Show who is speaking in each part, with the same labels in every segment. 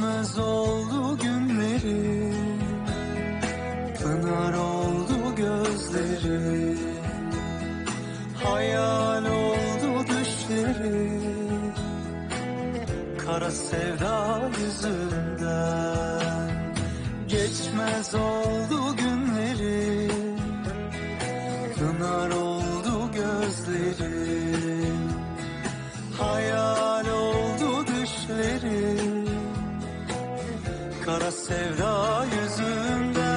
Speaker 1: Geçmez oldu günlerim, pınar oldu gözlerim, hayal oldu düşlerim, kara sevda yüzünden. Geçmez oldu günlerim, pınar oldu gözlerim, hayal oldu düşlerim, kara sevda yüzünden.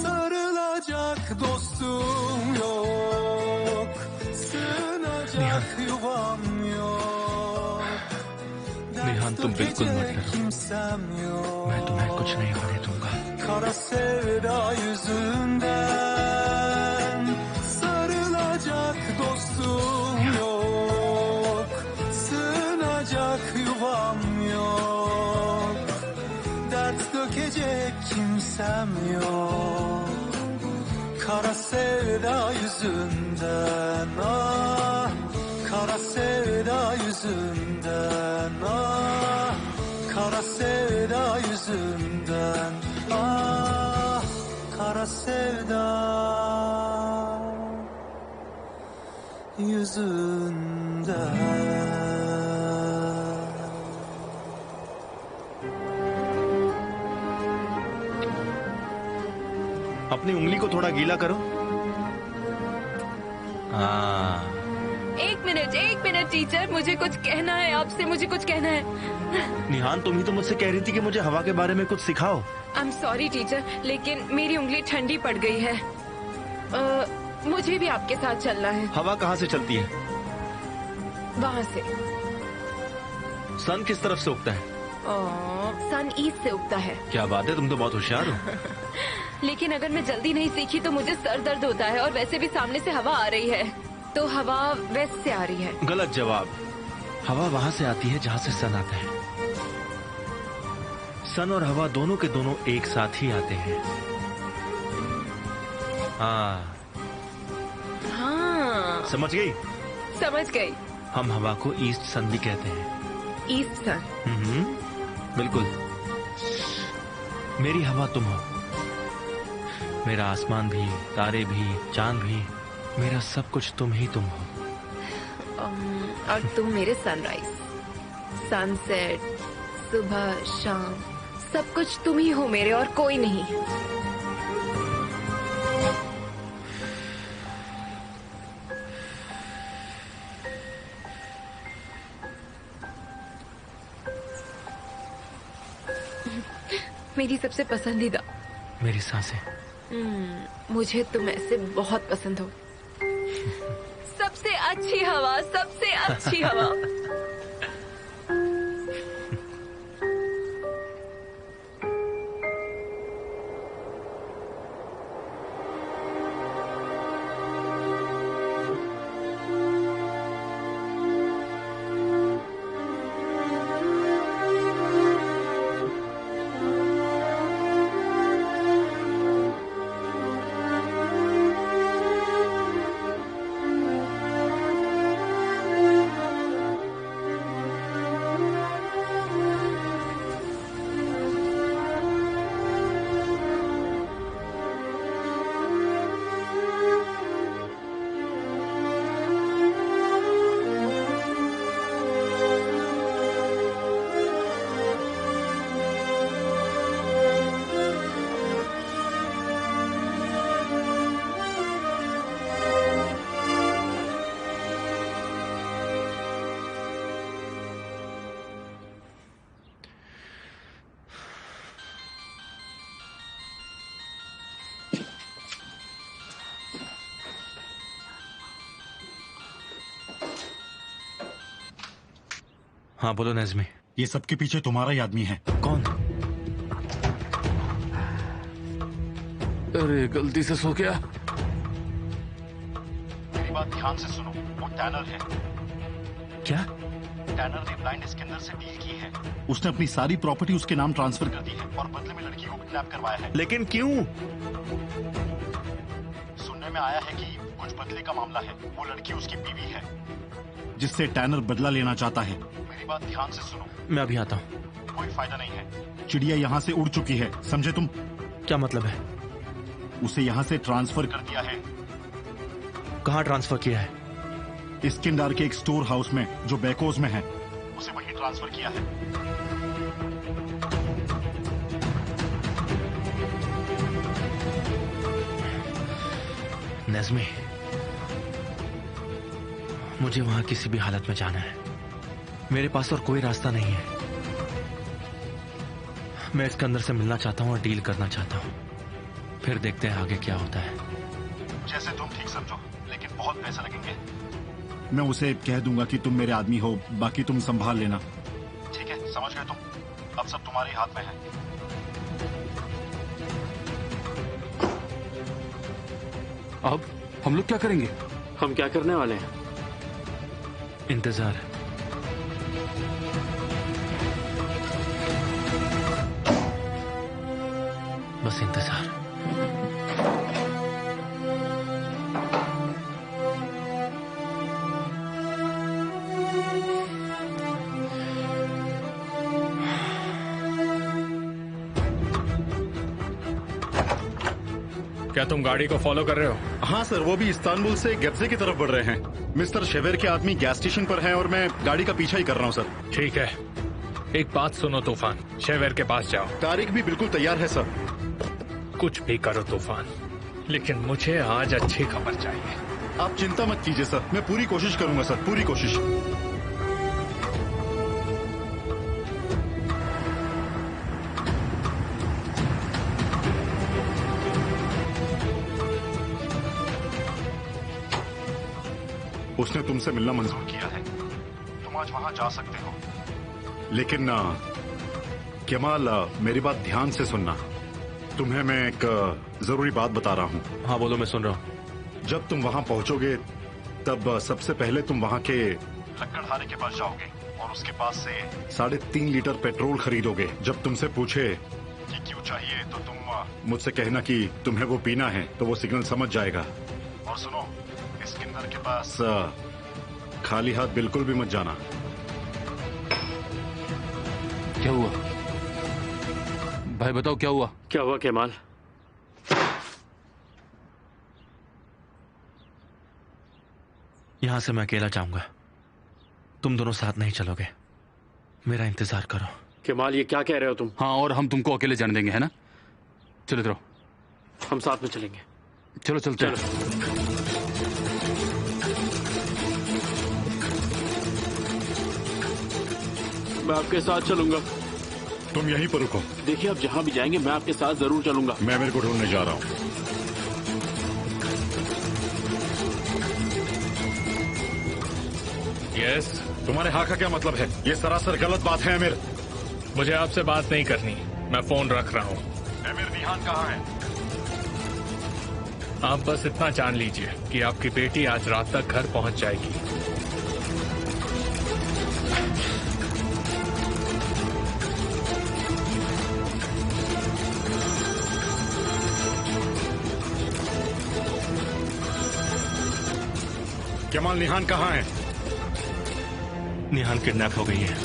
Speaker 1: Sarılacak dostum yok, sığınacak yuvam yok.
Speaker 2: निहान, तुम बिल्कुल मत डरो, मैं तुम्हें कुछ नहीं होने दूंगा।
Speaker 1: Kara sevda yüzünden. Sarılacak dostum yok, sığınacak yuvam yok, dert dökecek kimsem yok. Kara sevda yüzünden, ah, kara sevda yüzünden, ah, kara sevda yüzünden, ah, kara sevda yüzünden.
Speaker 2: अपनी उंगली को थोड़ा गीला करो। हाँ,
Speaker 3: एक मिनट टीचर, मुझे कुछ कहना है आपसे, मुझे कुछ कहना है।
Speaker 2: निहान, तुम ही तो मुझसे कह रही थी कि मुझे हवा के बारे में कुछ सिखाओ।
Speaker 3: आई एम सॉरी टीचर, लेकिन मेरी उंगली ठंडी पड़ गई है। मुझे भी आपके साथ चलना है।
Speaker 2: हवा कहाँ से चलती है?
Speaker 3: वहाँ से।
Speaker 2: सन किस तरफ से उगता है?
Speaker 3: सन ईस्ट से उगता है।
Speaker 2: क्या बात है, तुम तो बहुत होशियार हो।
Speaker 3: लेकिन अगर मैं जल्दी नहीं सीखी तो मुझे सर दर्द होता है, और वैसे भी सामने से हवा आ रही है, तो हवा वेस्ट से आ रही है।
Speaker 2: गलत जवाब। हवा वहाँ से आती है जहाँ से सन आता है। सन और हवा दोनों के दोनों एक साथ ही आते हैं। हाँ, समझ गई?
Speaker 3: समझ गई।
Speaker 2: हम हवा को ईस्ट सन भी कहते हैं।
Speaker 3: ईस्ट सन?
Speaker 2: बिल्कुल। मेरी हवा तुम हो, मेरा आसमान भी, तारे भी, चांद भी, मेरा सब कुछ तुम ही तुम हो।
Speaker 3: और तुम मेरे सनराइज, सनसेट, सुबह, शाम, सब कुछ तुम ही हो मेरे, और कोई नहीं। मेरी सबसे पसंदीदा।
Speaker 2: मेरी सांसें।
Speaker 3: मुझे तुम ऐसे बहुत पसंद हो। सबसे अच्छी हवा, सबसे अच्छी हवा।
Speaker 2: हाँ बोलो नज़्मी।
Speaker 4: ये सबके पीछे तुम्हारा ही आदमी है।
Speaker 2: कौन?
Speaker 5: अरे गलती से सो गया।
Speaker 4: मेरी बात ध्यान से सुनो, वो टैनर है।
Speaker 2: क्या?
Speaker 4: टैनर ने ब्लाइंड स्किनर से डील की है। उसने अपनी सारी प्रॉपर्टी उसके नाम ट्रांसफर कर दी है और बदले में लड़की को किडनैप करवाया है।
Speaker 2: लेकिन क्यों?
Speaker 4: सुनने में आया है कि कुछ बदले का मामला है। वो लड़की उसकी बीवी है, जिससे टैनर बदला लेना चाहता है। मेरी बात ध्यान से सुनो।
Speaker 2: मैं अभी आता हूँ।
Speaker 4: कोई फायदा नहीं है, चिड़िया यहाँ से उड़ चुकी है, समझे तुम?
Speaker 2: क्या मतलब है?
Speaker 4: उसे यहाँ से ट्रांसफर कर दिया है।
Speaker 2: कहाँ ट्रांसफर किया है?
Speaker 4: इस्किंडार के एक स्टोर हाउस में जो बैकोज में है, उसे वहीं ट्रांसफर किया है।
Speaker 2: नज़मी, मुझे वहां किसी भी हालत में जाना है। मेरे पास और कोई रास्ता नहीं है। मैं इसके अंदर से मिलना चाहता हूँ और डील करना चाहता हूँ। फिर देखते हैं आगे क्या होता है।
Speaker 4: जैसे तुम ठीक समझो, लेकिन बहुत पैसे लगेंगे। मैं उसे कह दूंगा कि तुम मेरे आदमी हो, बाकी तुम संभाल लेना। ठीक है, समझ गए तुम? अब सब तुम्हारे हाथ में है।
Speaker 5: अब हम लोग क्या करेंगे?
Speaker 6: हम क्या करने वाले हैं?
Speaker 2: इंतजार। बस इंतजार।
Speaker 7: क्या तुम गाड़ी को फॉलो कर रहे हो?
Speaker 4: हाँ सर, वो भी इस्तांबुल से गेब्जे की तरफ बढ़ रहे हैं। मिस्टर शेवेर के आदमी गैस स्टेशन पर हैं और मैं गाड़ी का पीछा ही कर रहा हूँ सर।
Speaker 7: ठीक है, एक बात सुनो तूफान, शेवेर के पास जाओ।
Speaker 4: तारीख भी बिल्कुल तैयार है सर।
Speaker 7: कुछ भी करो तूफान, लेकिन मुझे आज अच्छी खबर चाहिए।
Speaker 4: आप चिंता मत कीजिए सर, मैं पूरी कोशिश करूंगा सर, पूरी कोशिश। उसने तुमसे मिलना मंजूर किया है, तुम आज वहां जा सकते हो। लेकिन केमाल, मेरी बात ध्यान से सुनना। तुम्हें मैं एक जरूरी बात बता रहा हूँ।
Speaker 2: हाँ बोलो, मैं सुन रहा हूँ।
Speaker 4: जब तुम वहां पहुंचोगे तब सबसे पहले तुम वहां के लकड़हारे के पास जाओगे और उसके पास से 3.5 लीटर पेट्रोल खरीदोगे। जब तुमसे पूछे कि क्यों चाहिए तो तुम मुझसे कहना कि तुम्हें वो पीना है, तो वो सिग्नल समझ जाएगा। और सुनो, इस्किंदर के पास खाली हाथ बिल्कुल भी मत जाना।
Speaker 5: क्या हुआ भाई, बताओ क्या हुआ?
Speaker 6: क्या हुआ केमाल?
Speaker 2: यहां से मैं अकेला जाऊंगा, तुम दोनों साथ नहीं चलोगे। मेरा इंतजार करो।
Speaker 6: केमाल, ये क्या कह रहे हो तुम?
Speaker 5: हाँ, और हम तुमको अकेले जाने देंगे, है ना? चलो इधर आओ।
Speaker 6: हम साथ में चलेंगे।
Speaker 5: चलो चलते हैं।
Speaker 6: मैं आपके साथ चलूंगा।
Speaker 4: तुम यहीं पर रुको।
Speaker 6: देखिए, आप जहां भी जाएंगे मैं आपके साथ जरूर चलूंगा।
Speaker 4: मैं मेरे को ढूंढने जा रहा हूँ।
Speaker 7: यस,
Speaker 4: तुम्हारे हाँ का क्या मतलब है? ये सरासर गलत बात है अमीर।
Speaker 7: मुझे आपसे बात नहीं करनी, मैं फोन रख रहा हूँ।
Speaker 4: अमीर, निहान कहाँ है?
Speaker 7: आप बस इतना जान लीजिए कि आपकी बेटी आज रात तक घर पहुंच जाएगी।
Speaker 4: केमाल, निहान कहाँ है?
Speaker 2: निहान किडनैप हो गई है।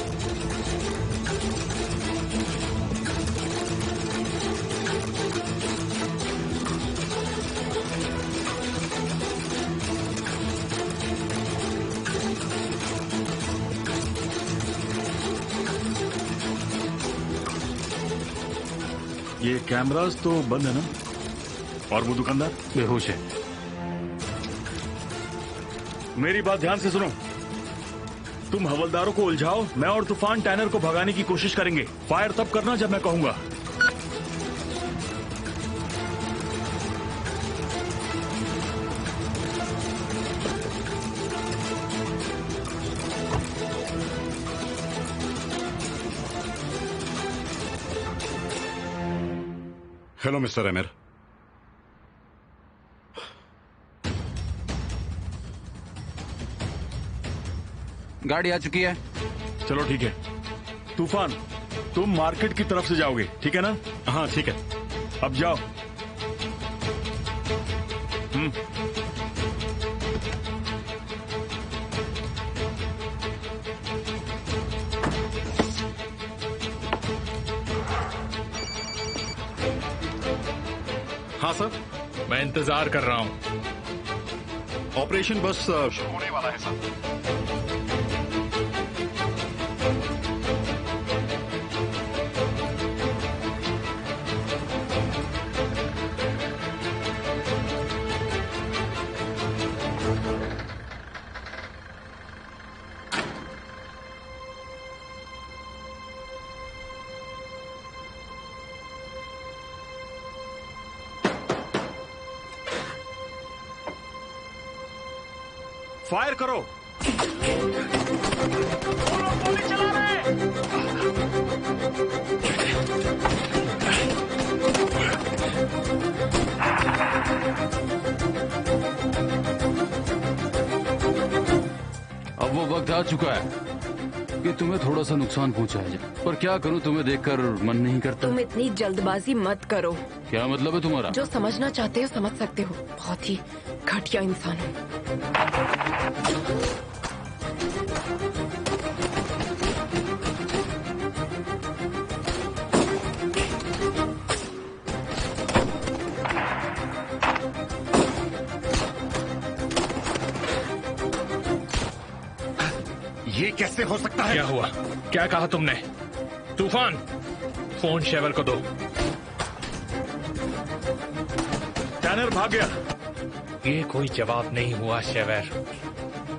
Speaker 4: ये कैमरास तो बंद है ना? और वो दुकानदार
Speaker 5: बेहोश है।
Speaker 8: मेरी बात ध्यान से सुनो। तुम हवलदारों को उलझाओ, मैं और तूफान टैनर को भगाने की कोशिश करेंगे। फायर तब करना जब मैं कहूंगा।
Speaker 4: हेलो मिस्टर अमीर।
Speaker 5: गाड़ी आ चुकी है।
Speaker 8: चलो ठीक है। तूफान, तुम मार्केट की तरफ से जाओगे, ठीक है ना?
Speaker 4: हाँ ठीक है।
Speaker 8: अब जाओ।
Speaker 4: हाँ सर,
Speaker 7: मैं इंतजार कर रहा हूँ।
Speaker 4: ऑपरेशन बस शुरू होने वाला है सर।
Speaker 8: फायर करो।
Speaker 5: अब वो वक्त आ चुका है कि तुम्हें थोड़ा सा नुकसान पहुंचाया जाए, पर क्या करूं, तुम्हें देखकर मन नहीं करता।
Speaker 3: तुम इतनी जल्दबाजी मत करो।
Speaker 5: क्या मतलब है तुम्हारा?
Speaker 3: जो समझना चाहते हो समझ सकते हो। बहुत ही घटिया इंसान हो।
Speaker 4: ये कैसे हो सकता है?
Speaker 7: क्या हुआ? क्या कहा तुमने? तूफान, फोन शेवर को दो।
Speaker 8: टैनर भाग गया।
Speaker 7: ये कोई जवाब नहीं हुआ शेवर।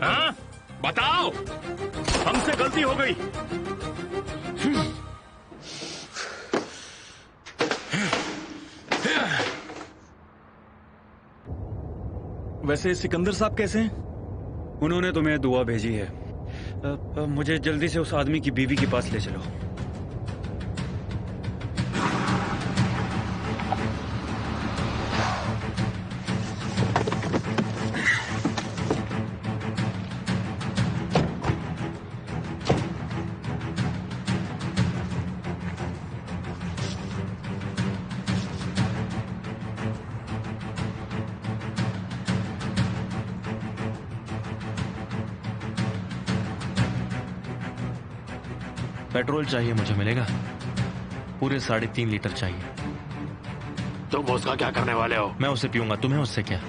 Speaker 7: हाँ, बताओ।
Speaker 8: हमसे गलती हो गई। वैसे सिकंदर साहब कैसे हैं?
Speaker 9: उन्होंने तुम्हें दुआ भेजी है। मुझे जल्दी से उस आदमी की बीवी के पास ले चलो।
Speaker 2: पेट्रोल चाहिए मुझे, मिलेगा? पूरे 3.5 लीटर चाहिए।
Speaker 6: तुम उसका क्या करने वाले हो?
Speaker 2: मैं उसे पीऊंगा, तुम्हें उससे क्या?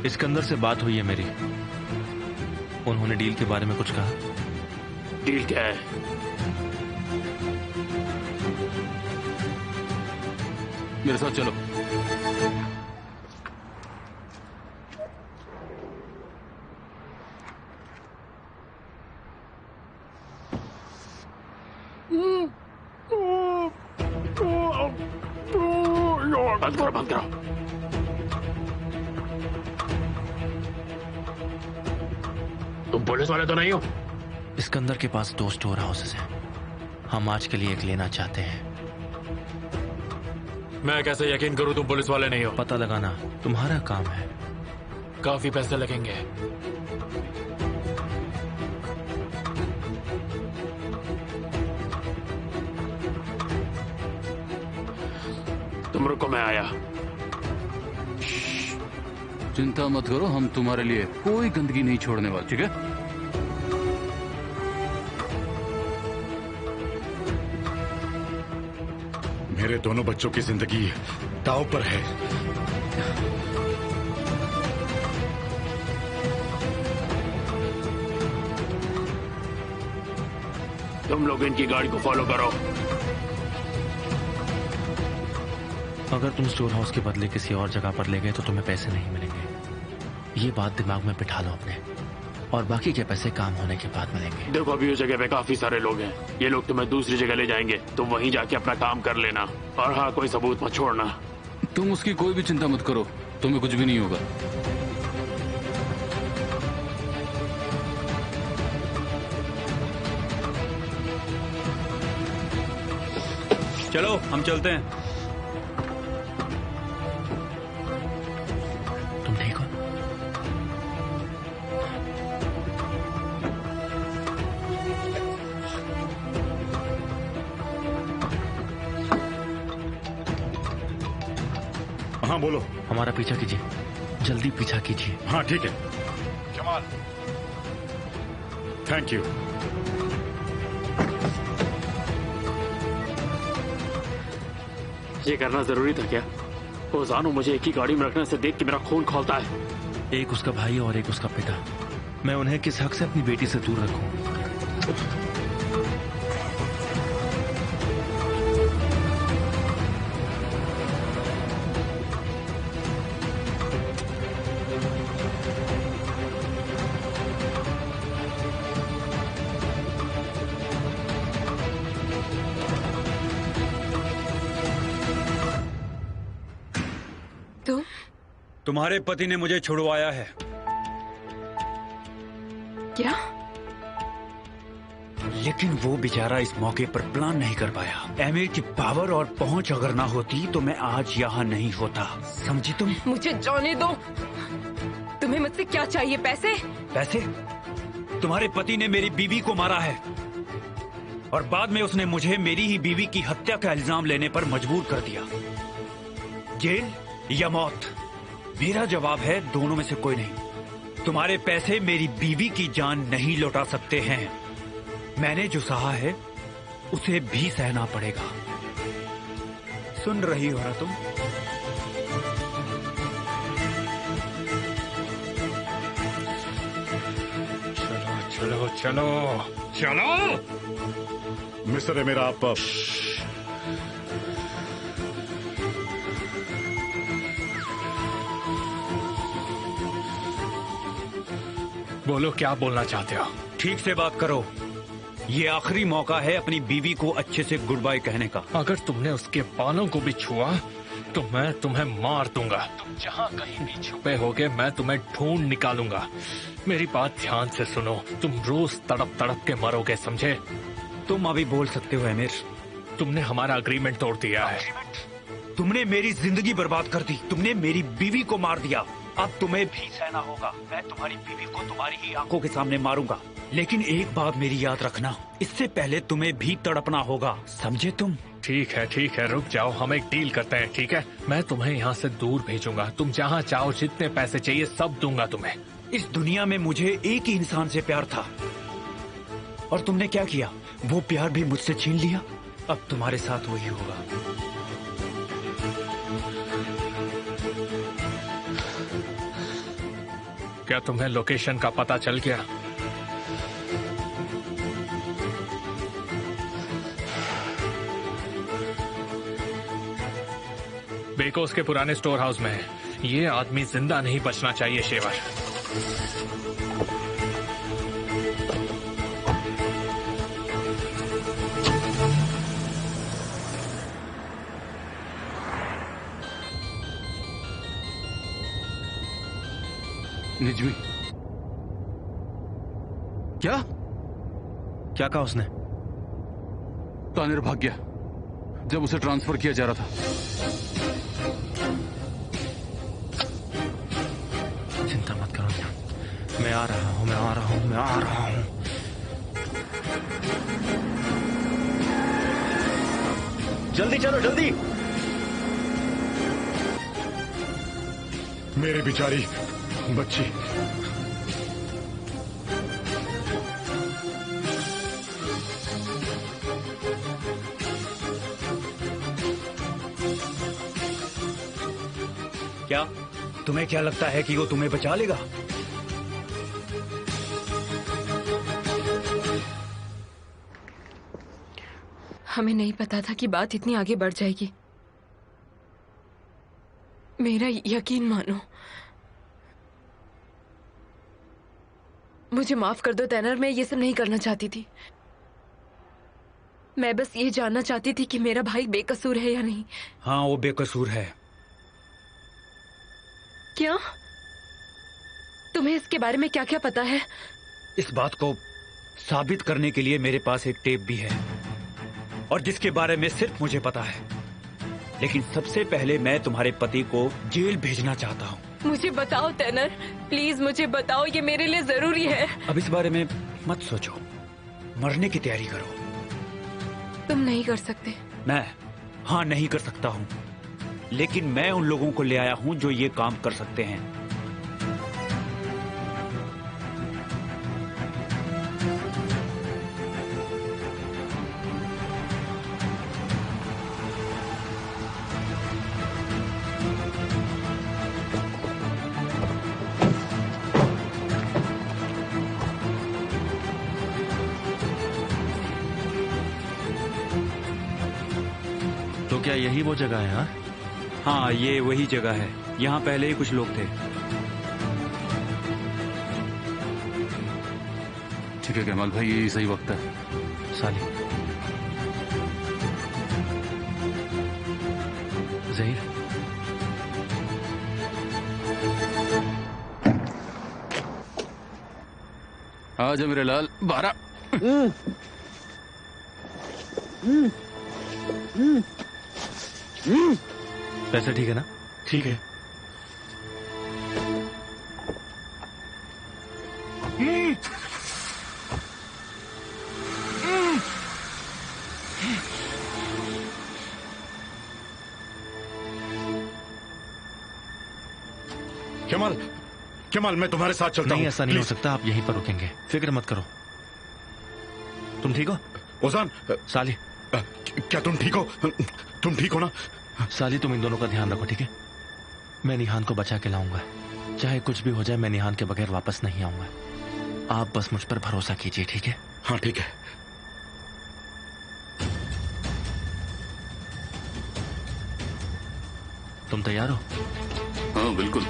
Speaker 2: सिकंदर से बात हुई है मेरी। उन्होंने डील के बारे में कुछ कहा?
Speaker 6: डील क्या है?
Speaker 5: मेरे साथ चलो।
Speaker 6: बंद करो, बंद करो। तुम पुलिस वाले तो नहीं हो?
Speaker 2: सिकंदर के पास 2 स्टोर हाउसेस हैं। हम आज के लिए एक लेना चाहते हैं।
Speaker 10: मैं कैसे यकीन करूं तुम पुलिस वाले नहीं हो?
Speaker 2: पता लगाना तुम्हारा काम है।
Speaker 10: काफी पैसे लगेंगे।
Speaker 6: तुम रुको, मैं आया।
Speaker 5: चिंता मत करो, हम तुम्हारे लिए कोई गंदगी नहीं छोड़ने वाले, ठीक है?
Speaker 4: मेरे दोनों बच्चों की जिंदगी दांव पर है।
Speaker 6: तुम लोग इनकी गाड़ी को फॉलो करो।
Speaker 2: अगर तुम स्टोर हाउस के बदले किसी और जगह पर ले गए तो तुम्हें पैसे नहीं मिलेंगे। ये बात दिमाग में बिठा लो अपने, और बाकी के पैसे काम होने के बाद मिलेंगे।
Speaker 6: देखो, अभी उस जगह पे काफी सारे लोग हैं। ये लोग तुम्हें दूसरी जगह ले जाएंगे। तुम वहीं जाके अपना काम कर लेना, और हाँ, कोई सबूत मत छोड़ना।
Speaker 5: तुम उसकी कोई भी चिंता मत करो, तुम्हें कुछ भी नहीं होगा।
Speaker 9: चलो हम चलते हैं।
Speaker 2: तुम ठीक हो?
Speaker 4: हाँ बोलो।
Speaker 2: हमारा पीछा कीजिए, जल्दी पीछा कीजिए।
Speaker 4: हाँ ठीक है। Jamal, thank you.
Speaker 6: ये करना जरूरी था क्या? वो जानू मुझे एक ही गाड़ी में रखने से देख के मेरा खून खौलता है।
Speaker 2: एक उसका भाई और एक उसका पिता। मैं उन्हें किस हक से अपनी बेटी से दूर रखूं?
Speaker 9: तुम्हारे पति ने मुझे छुड़वाया है।
Speaker 3: क्या?
Speaker 9: लेकिन वो बेचारा इस मौके पर प्लान नहीं कर पाया। एमिर की पावर और पहुंच अगर ना होती तो मैं आज यहाँ नहीं होता, समझी तुम?
Speaker 3: मुझे जाने दो। तुम्हें मुझसे क्या चाहिए? पैसे?
Speaker 9: पैसे? तुम्हारे पति ने मेरी बीवी को मारा है और बाद में उसने मुझे मेरी ही बीवी की हत्या का इल्जाम लेने पर मजबूर कर दिया। जेल या मौत? मेरा जवाब है दोनों में से कोई नहीं। तुम्हारे पैसे मेरी बीवी की जान नहीं लौटा सकते हैं। मैंने जो सहा है उसे भी सहना पड़ेगा। सुन रही हो ना तुम?
Speaker 7: चलो चलो चलो चलो।
Speaker 4: मिस्टर है मेरा आप
Speaker 7: बोलो, क्या बोलना चाहते हो?
Speaker 9: ठीक से बात करो। ये आखिरी मौका है अपनी बीवी को अच्छे से गुड बाय कहने का।
Speaker 7: अगर तुमने उसके बालों को भी छुआ तो मैं तुम्हें मार दूंगा। तुम जहाँ कहीं भी छुपे होगे मैं तुम्हें ढूंढ निकालूंगा। मेरी बात ध्यान से सुनो, तुम रोज तड़प तड़प के मरोगे, समझे?
Speaker 9: तुम अभी बोल सकते हो एमिर।
Speaker 7: तुमने हमारा अग्रीमेंट तोड़ दिया है।
Speaker 9: तुमने मेरी जिंदगी बर्बाद कर दी। तुमने मेरी बीवी को मार दिया। अब तुम्हें भी सहना होगा। मैं तुम्हारी बीवी को तुम्हारी ही आंखों के सामने मारूंगा। लेकिन एक बात मेरी याद रखना, इससे पहले तुम्हें भी तड़पना होगा, समझे तुम?
Speaker 7: ठीक है, रुक जाओ, हम एक डील करते हैं, ठीक है? मैं तुम्हें यहाँ से दूर भेजूंगा। तुम जहाँ चाहो, जितने पैसे चाहिए सब दूंगा तुम्हें।
Speaker 9: इस दुनिया में मुझे एक ही इंसान से प्यार था और तुमने क्या किया? वो प्यार भी मुझसे छीन लिया। अब तुम्हारे साथ वही होगा।
Speaker 7: क्या तुम्हें लोकेशन का पता चल गया? बेकोस के पुराने स्टोर हाउस में है। ये आदमी जिंदा नहीं बचना चाहिए, शेवर।
Speaker 5: निजवी,
Speaker 2: क्या क्या कहा उसने?
Speaker 5: तानिर भाग गया जब उसे ट्रांसफर किया जा रहा था।
Speaker 2: चिंता मत करो, मैं आ रहा हूं, मैं आ रहा हूं, मैं आ रहा हूं। जल्दी चलो, जल्दी।
Speaker 4: मेरी बेचारी बच्ची।
Speaker 9: क्या तुम्हें क्या लगता है कि वो तुम्हें बचा लेगा?
Speaker 3: हमें नहीं पता था कि बात इतनी आगे बढ़ जाएगी। मेरा यकीन मानो। मुझे माफ कर दो टैनर, मैं ये सब नहीं करना चाहती थी। मैं बस ये जानना चाहती थी कि मेरा भाई बेकसूर है या नहीं।
Speaker 9: हाँ, वो बेकसूर है।
Speaker 3: क्या? तुम्हें इसके बारे में क्या क्या पता है?
Speaker 9: इस बात को साबित करने के लिए मेरे पास एक टेप भी है और जिसके बारे में सिर्फ मुझे पता है। लेकिन सबसे पहले मैं तुम्हारे पति को जेल भेजना चाहता हूँ।
Speaker 3: मुझे बताओ टैनर, प्लीज मुझे बताओ, ये मेरे लिए जरूरी है।
Speaker 9: अब इस बारे में मत सोचो, मरने की तैयारी करो।
Speaker 3: तुम नहीं कर सकते।
Speaker 9: मैं हाँ नहीं कर सकता हूँ, लेकिन मैं उन लोगों को ले आया हूँ जो ये काम कर सकते हैं।
Speaker 2: क्या यही वो जगह है? हाँ
Speaker 9: हाँ, ये वही जगह है। यहाँ पहले ही कुछ लोग थे।
Speaker 5: ठीक है कमाल भाई, यही सही वक्त है।
Speaker 2: साली, ज़हीर,
Speaker 5: आजा मेरे लाल, 12।
Speaker 2: पैसे ठीक है ना?
Speaker 4: ठीक है। कमाल, कमाल, मैं तुम्हारे साथ चलता हूँ।
Speaker 2: नहीं, ऐसा नहीं हो सकता। आप यहीं पर रुकेंगे, फिक्र मत करो। तुम ठीक हो?
Speaker 4: ओजान,
Speaker 2: साली,
Speaker 4: क्या तुम ठीक हो? तुम ठीक हो ना?
Speaker 2: साली, तुम इन दोनों का ध्यान रखो, ठीक है? मैं निहान को बचा के लाऊंगा। चाहे कुछ भी हो जाए, मैं निहान के बगैर वापस नहीं आऊंगा। आप बस मुझ पर भरोसा कीजिए, ठीक है?
Speaker 4: हाँ ठीक है।
Speaker 2: तुम तैयार हो?
Speaker 5: हाँ बिल्कुल।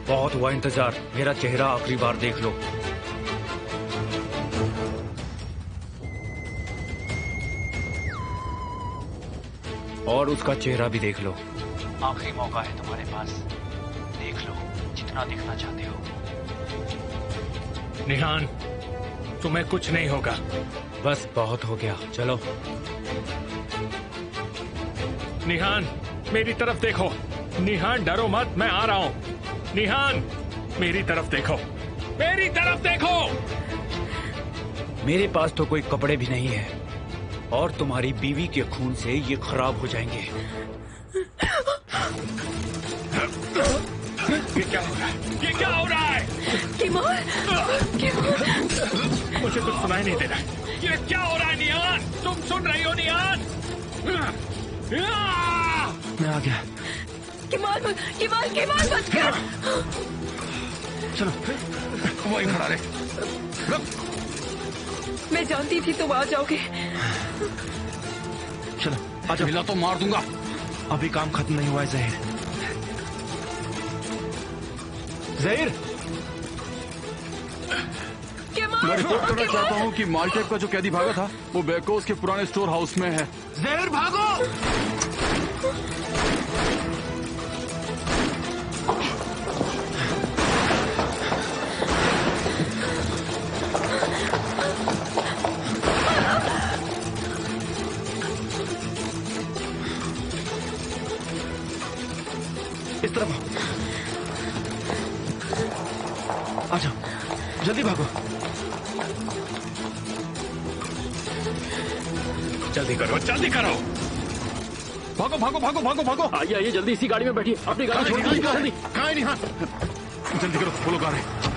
Speaker 9: बहुत हुआ इंतजार, मेरा चेहरा आखिरी बार देख लो। और उसका चेहरा भी देख लो। आखिरी मौका है तुम्हारे पास, देख लो जितना देखना चाहते हो।
Speaker 7: निहान, तुम्हें कुछ नहीं होगा।
Speaker 9: बस बहुत हो गया, चलो।
Speaker 7: निहान, मेरी तरफ देखो। निहान, डरो मत, मैं आ रहा हूं। निहान, मेरी तरफ देखो, मेरी तरफ देखो।
Speaker 9: मेरे पास तो कोई कपड़े भी नहीं है और तुम्हारी बीवी के खून से ये खराब हो जाएंगे।
Speaker 7: ये क्या हो रहा है? ये क्या हो रहा है? मुझे कुछ सुनाई नहीं दे रहा है। ये क्या हो रहा है निहान? तुम सुन रही हो निहान?
Speaker 2: मैं आ गया।
Speaker 3: किमाल बच गया।
Speaker 2: चलो,
Speaker 5: वही खड़ा रहे।
Speaker 3: मैं जानती थी तुम आ जाओगे।
Speaker 2: चलो, आ जाओ।
Speaker 5: मिला तो मार दूंगा।
Speaker 2: अभी काम खत्म नहीं हुआ है ज़हीर। ज़हीर,
Speaker 5: मैं रिपोर्ट करना चाहता हूँ कि मालटेक का जो कैदी भागा था वो बेकोस के पुराने स्टोर हाउस में है।
Speaker 2: ज़हीर भागो! इस तरफ आ जाओ, जल्दी भागो।
Speaker 7: जल्दी करो, जल्दी करो।
Speaker 2: भागो भागो भागो भागो भागो।
Speaker 6: आइए आइए, जल्दी इसी गाड़ी में बैठिए। अपनी गाड़ी छोड़िए, जल्दी।
Speaker 4: कहाँ है निहान? जल्दी करो, वो लोग आ रहे हैं।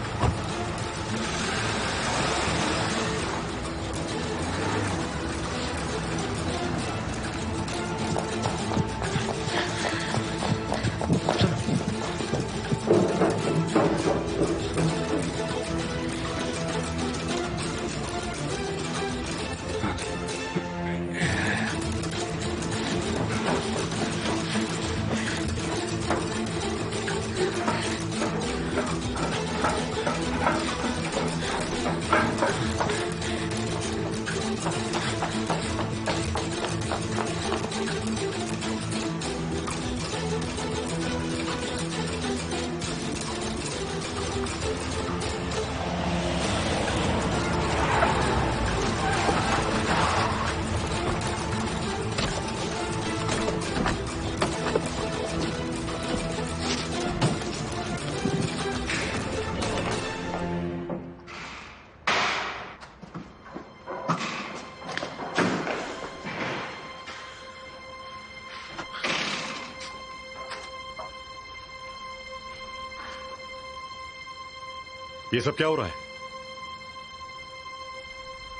Speaker 4: ये सब क्या हो रहा है?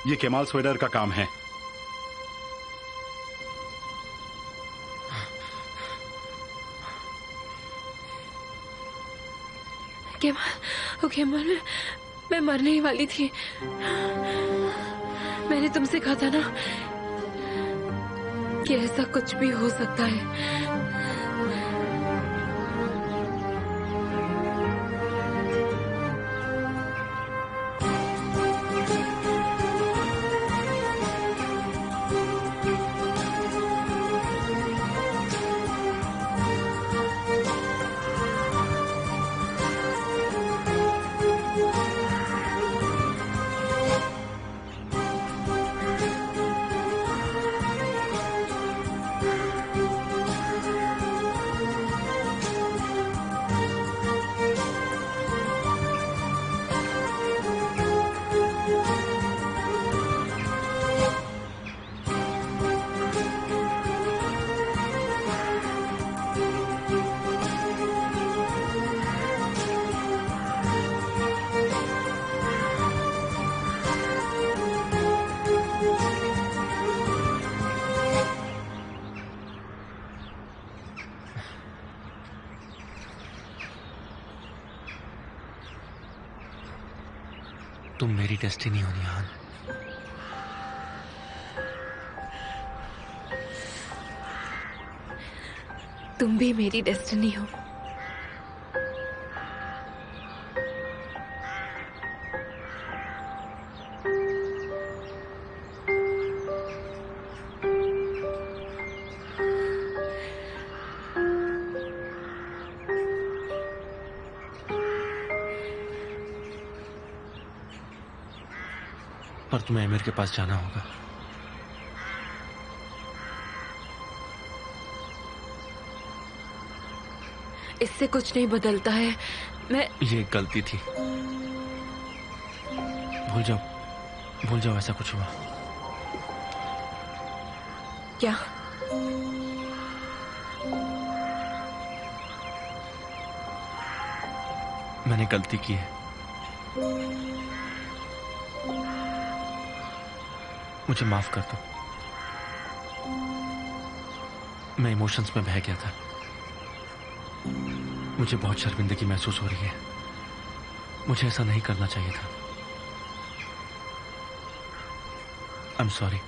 Speaker 4: ये केमाल स्वेडर का काम है।
Speaker 3: केमाल, मैं मरने ही वाली थी। मैंने तुमसे कहा था ना कि ऐसा कुछ भी हो सकता है।
Speaker 2: तुम मेरी डेस्टिनी हो निहान।
Speaker 3: तुम भी मेरी डेस्टिनी हो।
Speaker 2: पर तुम्हें अमीर के पास जाना होगा।
Speaker 3: इससे कुछ नहीं बदलता है। मैं
Speaker 2: ये एक गलती थी। भूल जाओ ऐसा कुछ हुआ।
Speaker 3: क्या?
Speaker 2: मैंने गलती की है। मुझे माफ कर दो। मैं इमोशंस में बह गया था। मुझे बहुत शर्मिंदगी महसूस हो रही है। मुझे ऐसा नहीं करना चाहिए था। I am sorry.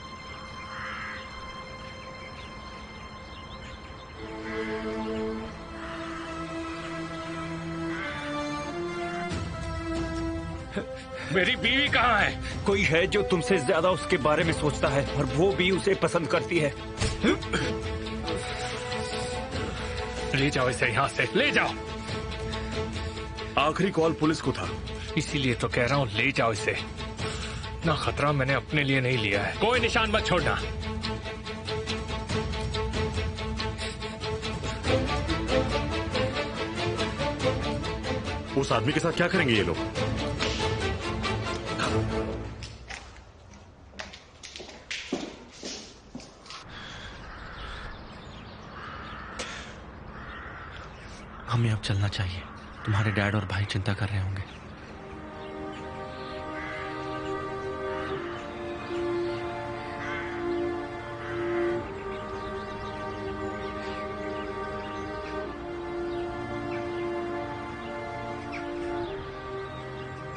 Speaker 7: मेरी बीवी कहाँ है?
Speaker 9: कोई है जो तुमसे ज्यादा उसके बारे में सोचता है और वो भी उसे पसंद करती है।
Speaker 7: ले जाओ इसे यहाँ से, ले जाओ।
Speaker 8: आखिरी कॉल पुलिस को था।
Speaker 7: इसीलिए तो कह रहा हूँ ले जाओ इसे। ना खतरा मैंने अपने लिए नहीं लिया है। कोई निशान मत छोड़ना।
Speaker 4: उस आदमी के साथ क्या करेंगे ये लोग?
Speaker 2: हमें अब चलना चाहिए। तुम्हारे डैड और भाई चिंता कर रहे होंगे।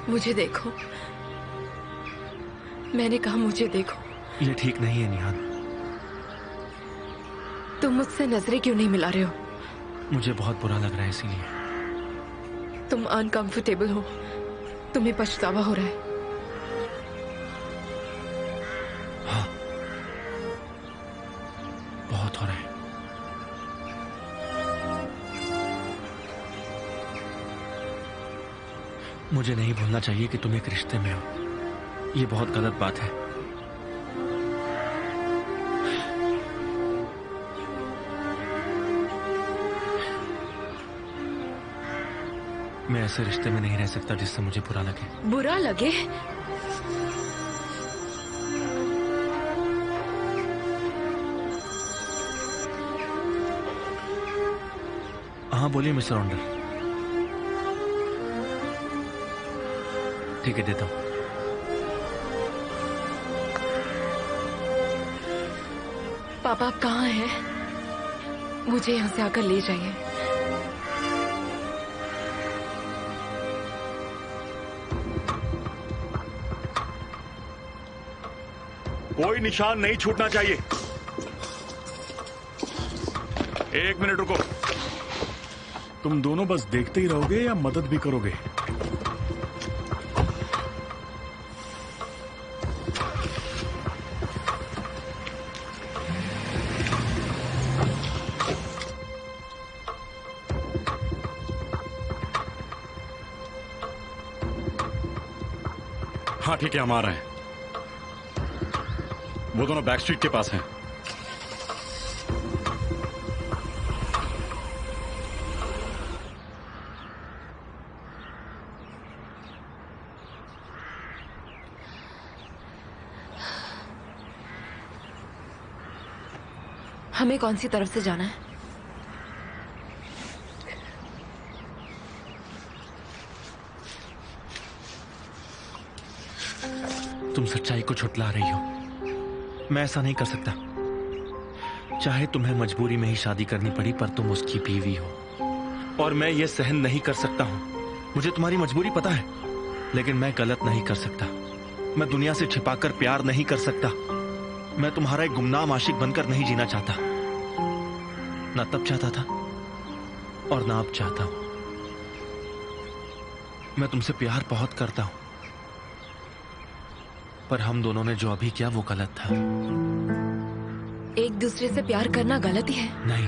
Speaker 3: मुझे देखो। मैंने कहा मुझे देखो।
Speaker 2: ये ठीक नहीं है निहान।
Speaker 3: तुम मुझसे नजरें क्यों नहीं मिला रहे हो?
Speaker 2: मुझे बहुत बुरा लग रहा है इसीलिए।
Speaker 3: तुम अनकंफर्टेबल हो। तुम्हें पछतावा हो रहा है।
Speaker 2: हाँ, बहुत हो रहा है। मुझे नहीं भूलना चाहिए कि तुम एक रिश्ते में हो। ये बहुत गलत बात है। मैं ऐसे रिश्ते में नहीं रह सकता जिससे मुझे बुरा लगे।
Speaker 3: बुरा लगे?
Speaker 2: हाँ बोलिए मिस्टर ऑन्डर। ठीक है, देता हूँ।
Speaker 3: पापा आप कहाँ हैं? मुझे यहाँ से आकर ले जाइए।
Speaker 8: कोई निशान नहीं छूटना चाहिए। 1 मिनट रुको। तुम दोनों बस देखते ही रहोगे या मदद भी करोगे?
Speaker 4: हाँ ठीक है, हम आ रहे हैं। वो दोनों बैक स्ट्रीट के पास हैं।
Speaker 3: हमें कौन सी तरफ से जाना है?
Speaker 2: तुम सच्चाई को छुटला रही हो। मैं ऐसा नहीं कर सकता। चाहे तुम्हें मजबूरी में ही शादी करनी पड़ी, पर तुम उसकी बीवी हो और मैं ये सहन नहीं कर सकता हूं। मुझे तुम्हारी मजबूरी पता है, लेकिन मैं गलत नहीं कर सकता। मैं दुनिया से छिपाकर प्यार नहीं कर सकता। मैं तुम्हारा एक गुमनाम आशिक बनकर नहीं जीना चाहता। ना तब चाहता था और ना अब चाहता हूं। मैं तुमसे प्यार बहुत करता हूं, पर हम दोनों ने जो अभी किया वो गलत था।
Speaker 3: एक दूसरे से प्यार करना गलत ही है?
Speaker 2: नहीं,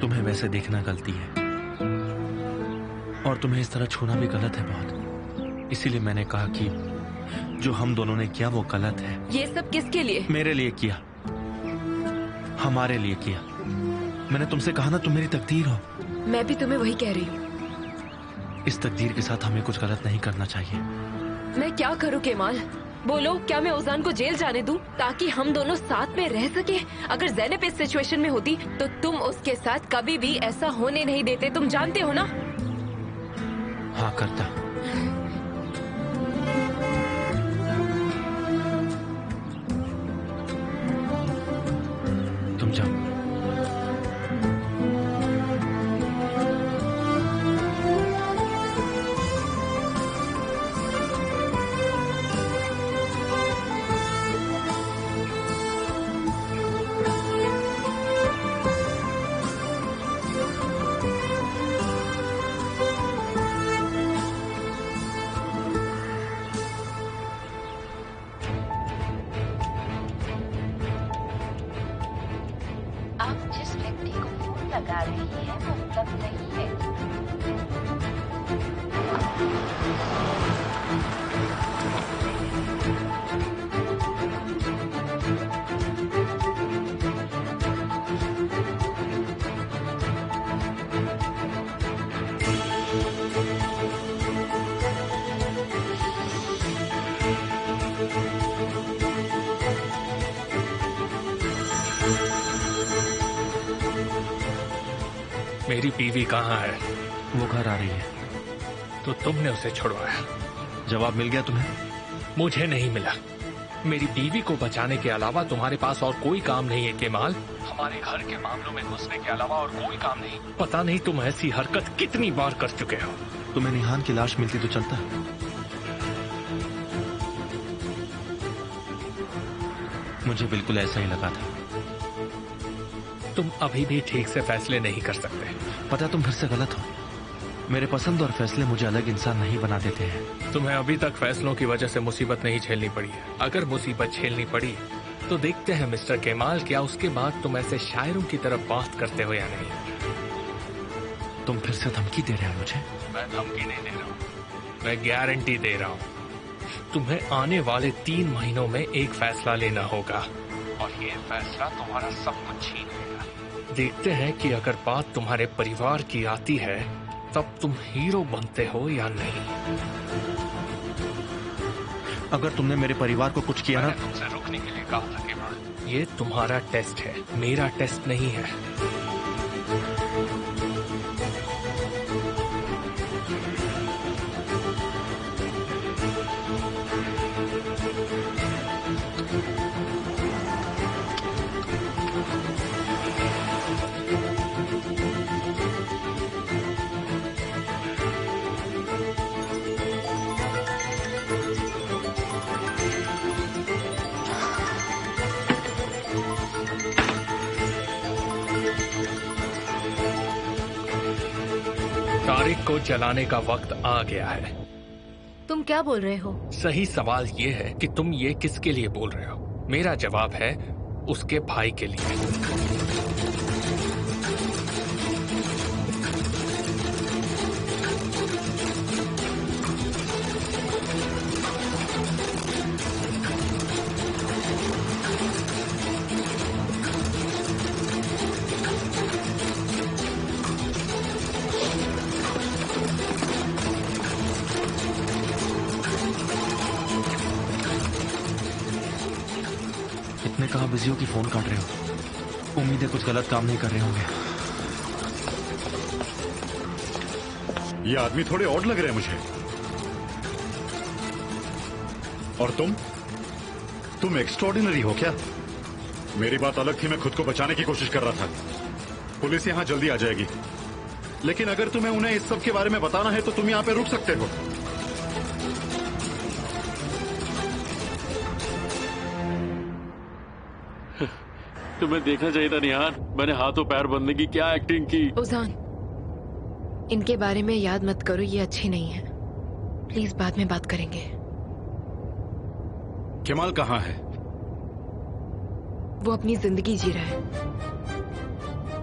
Speaker 2: तुम्हें वैसे देखना गलती है और तुम्हें इस तरह छूना भी गलत है बहुत। इसीलिए मैंने कहा कि जो हम दोनों ने किया वो गलत है।
Speaker 3: ये सब किसके लिए?
Speaker 2: मेरे लिए किया, हमारे लिए किया। मैंने तुमसे कहा ना, तुम मेरी तकदीर हो।
Speaker 3: मैं भी तुम्हें वही कह रही हूँ।
Speaker 2: इस तकदीर के साथ हमें कुछ गलत नहीं करना चाहिए।
Speaker 3: मैं क्या करूँ केमाल? बोलो, क्या मैं ओजान को जेल जाने दूं ताकि हम दोनों साथ में रह सके? अगर ज़ैनब इस सिचुएशन में होती तो तुम उसके साथ कभी भी ऐसा होने नहीं देते। तुम जानते हो ना?
Speaker 2: हाँ करता। तुम जाओ।
Speaker 11: आप जिस व्यक्ति को फोन लगा रही हैं वो उपलब्ध नहीं है।
Speaker 7: मेरी बीवी कहाँ है?
Speaker 2: वो घर आ रही है।
Speaker 7: तो तुमने उसे छुड़वाया?
Speaker 2: जवाब मिल गया तुम्हें?
Speaker 7: मुझे नहीं मिला। मेरी बीवी को बचाने के अलावा तुम्हारे पास और कोई काम नहीं है केमाल। हमारे घर के मामलों में घुसने के अलावा और कोई काम नहीं। पता नहीं तुम ऐसी हरकत कितनी बार कर चुके हो।
Speaker 2: तुम्हें निहान की लाश मिलती तो चलता। मुझे बिल्कुल ऐसा ही लगा था।
Speaker 7: तुम अभी भी ठीक से फैसले नहीं कर सकते।
Speaker 2: पता तुम फिर से गलत हो। मेरे पसंद और फैसले मुझे अलग इंसान नहीं बना देते हैं।
Speaker 7: तुम्हें अभी तक फैसलों की वजह से मुसीबत नहीं झेलनी पड़ी है। अगर मुसीबत झेलनी पड़ी तो देखते हैं मिस्टर केमाल, क्या उसके बाद तुम ऐसे शायरों की तरफ बात करते हो या नहीं।
Speaker 2: तुम फिर से धमकी दे रहे हो मुझे?
Speaker 7: मैं धमकी नहीं दे रहा हूँ, मैं गारंटी दे रहा हूँ। तुम्हें आने वाले 3 महीनों में एक फैसला लेना होगा और ये फैसला तुम्हारा सब कुछ छीन लेगा। देखते हैं कि अगर बात तुम्हारे परिवार की आती है तब तुम हीरो बनते हो या नहीं।
Speaker 2: अगर तुमने मेरे परिवार को कुछ किया ना,
Speaker 7: मैंने तुमसे रुकने के लिए कहा था केवल। ये तुम्हारा टेस्ट है, मेरा टेस्ट नहीं है। तारिक को जलाने का वक्त आ गया है।
Speaker 3: तुम क्या बोल रहे हो?
Speaker 7: सही सवाल ये है कि तुम ये किसके लिए बोल रहे हो। मेरा जवाब है उसके भाई के लिए।
Speaker 2: इतने कहाँ बिजी हो कि फोन काट रहे हो? उम्मीद है कुछ गलत काम नहीं कर रहे होंगे।
Speaker 4: ये आदमी थोड़े ऑड लग रहे हैं मुझे। और तुम एक्स्ट्रॉर्डिनरी हो क्या? मेरी बात अलग थी, मैं खुद को बचाने की कोशिश कर रहा था। पुलिस यहां जल्दी आ जाएगी, लेकिन अगर तुम्हें उन्हें इस सब के बारे में बताना है तो तुम यहां पे रुक सकते हो।
Speaker 6: तुम्हें देखना चाहिए था निहान, मैंने हाथों पैर बंधने की क्या एक्टिंग की।
Speaker 3: ओजान, इनके बारे में याद मत करो, ये अच्छे नहीं है। प्लीज बाद में बात करेंगे।
Speaker 4: केमाल कहाँ है?
Speaker 3: वो अपनी जिंदगी जी रहा है।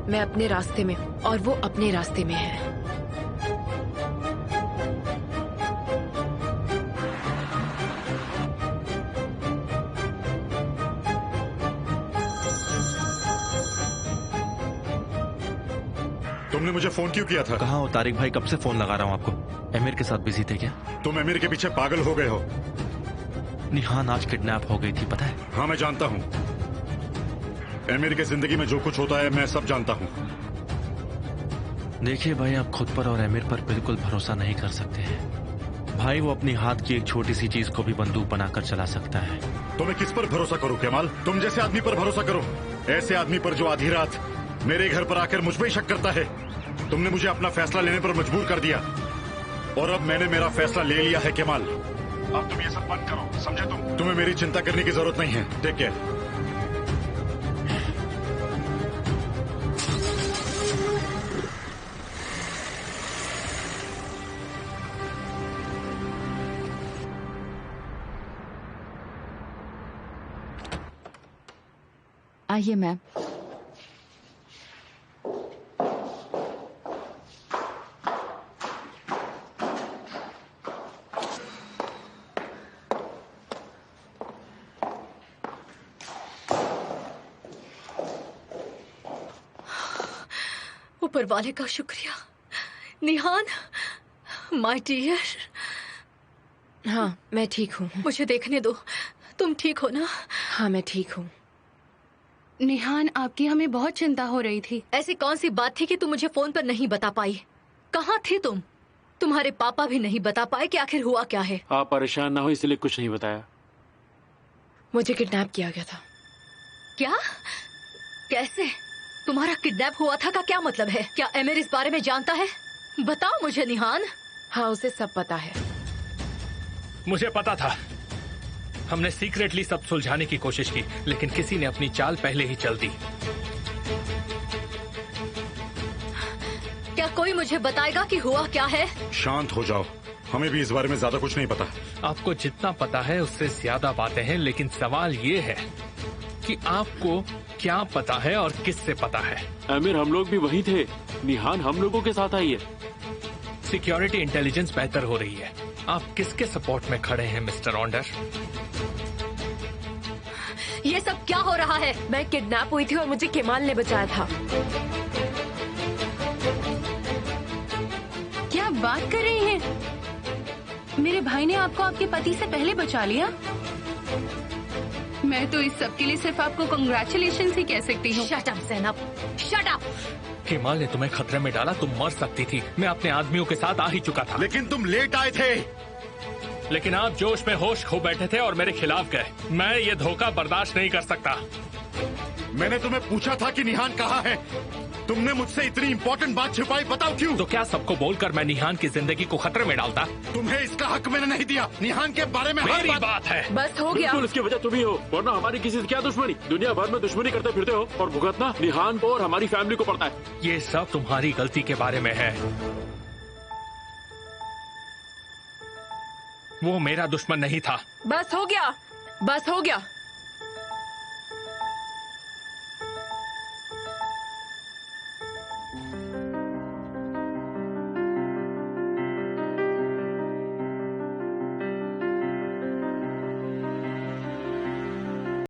Speaker 3: मैं अपने रास्ते में हूँ और वो अपने रास्ते में है।
Speaker 4: तुमने मुझे फोन क्यों किया था?
Speaker 2: कहाँ हो तारिक भाई? कब से फोन लगा रहा हूँ आपको। एमिर के साथ बिजी थे क्या?
Speaker 4: तुम एमिर के पीछे पागल हो गए हो।
Speaker 2: निहान आज किडनैप हो गई थी, पता है?
Speaker 4: हाँ मैं जानता हूँ। एमिर के जिंदगी में जो कुछ होता है मैं सब जानता हूँ।
Speaker 2: देखिए भाई, आप खुद पर और एमिर पर बिल्कुल भरोसा नहीं कर सकते हैं। भाई वो अपनी हाथ की एक छोटी सी चीज को भी बंदूक बनाकर चला सकता है।
Speaker 4: तो मैं किस पर भरोसा करूँ केमाल? तुम जैसे आदमी पर भरोसा करो, ऐसे आदमी पर जो आधी रात मेरे घर पर आकर मुझ पर शक करता है। तुमने मुझे अपना फैसला लेने पर मजबूर कर दिया और अब मैंने मेरा फैसला ले लिया है केमाल। अब तुम ये सब बंद करो, समझे? तुम्हें मेरी चिंता करने की जरूरत नहीं है। Take care.
Speaker 12: आइए मैम।
Speaker 13: ऊपर वाले का शुक्रिया। Nihan, my dear.
Speaker 3: हाँ मैं ठीक हूँ।
Speaker 13: मुझे देखने दो, तुम ठीक हो ना?
Speaker 3: हाँ मैं ठीक हूँ।
Speaker 13: निहान, आपकी हमें बहुत चिंता हो रही थी। ऐसी कौन सी बात थी कि तुम मुझे फोन पर नहीं बता पाई? कहाँ थी तुम? तुम्हारे पापा भी नहीं बता पाए कि आखिर हुआ क्या है।
Speaker 6: आप परेशान ना हो इसलिए कुछ नहीं बताया।
Speaker 3: मुझे किडनैप किया गया था।
Speaker 13: क्या? कैसे? तुम्हारा किडनैप हुआ था का क्या मतलब है? क्या एमिर इस बारे में जानता है? बताओ मुझे निहान।
Speaker 3: हाँ उसे सब पता है।
Speaker 7: मुझे पता था। हमने सीक्रेटली सब सुलझाने की कोशिश की, लेकिन किसी ने अपनी चाल पहले ही चल दी।
Speaker 13: क्या कोई मुझे बताएगा कि हुआ क्या है?
Speaker 4: शांत हो जाओ, हमें भी इस बारे में ज्यादा कुछ नहीं पता।
Speaker 7: आपको जितना पता है उससे ज्यादा बातें हैं, लेकिन सवाल ये है कि आपको क्या पता है और किससे पता है।
Speaker 6: आमिर, हम लोग भी वही थे। निहान हम लोगों के साथ आई है।
Speaker 7: सिक्योरिटी इंटेलिजेंस बेहतर हो रही है। आप किसके सपोर्ट में खड़े हैं मिस्टर ऑन्डर?
Speaker 13: ये सब क्या हो रहा है?
Speaker 3: मैं किडनैप हुई थी और मुझे केमाल ने बचाया था।
Speaker 13: क्या बात कर रही हैं? मेरे भाई ने आपको आपके पति से पहले बचा लिया? मैं तो इस सब के लिए सिर्फ आपको कांग्रेचुलेशन ही कह सकती हूँ। Shut up Zainab, shut up.
Speaker 7: Kemal ने तुम्हें खतरे में डाला, तुम मर सकती थी। मैं अपने आदमियों के साथ आ ही चुका था।
Speaker 4: लेकिन तुम लेट आए थे।
Speaker 7: लेकिन आप जोश में होश खो बैठे थे और मेरे खिलाफ गए। मैं ये धोखा बर्दाश्त नहीं कर सकता।
Speaker 4: मैंने तुम्हें पूछा था कि निहान कहाँ है। तुमने मुझसे इतनी इंपॉर्टेंट बात छिपाई, बताओ क्यों?
Speaker 7: तो क्या सबको बोलकर मैं निहान की जिंदगी को खतरे में डालता?
Speaker 4: तुम्हें इसका हक मैंने नहीं दिया। निहान के बारे में
Speaker 7: मेरी बात है।
Speaker 3: बस हो गया।
Speaker 6: बिल्कुल इसकी वजह तुम ही हो, वरना हमारी किसी से क्या दुश्मनी? दुनिया भर में दुश्मनी करते फिरते हो और भुगतना निहान को और हमारी फैमिली को पड़ता है।
Speaker 7: ये सब तुम्हारी गलती के बारे में है। वो मेरा दुश्मन नहीं था।
Speaker 3: बस हो गया, बस हो गया।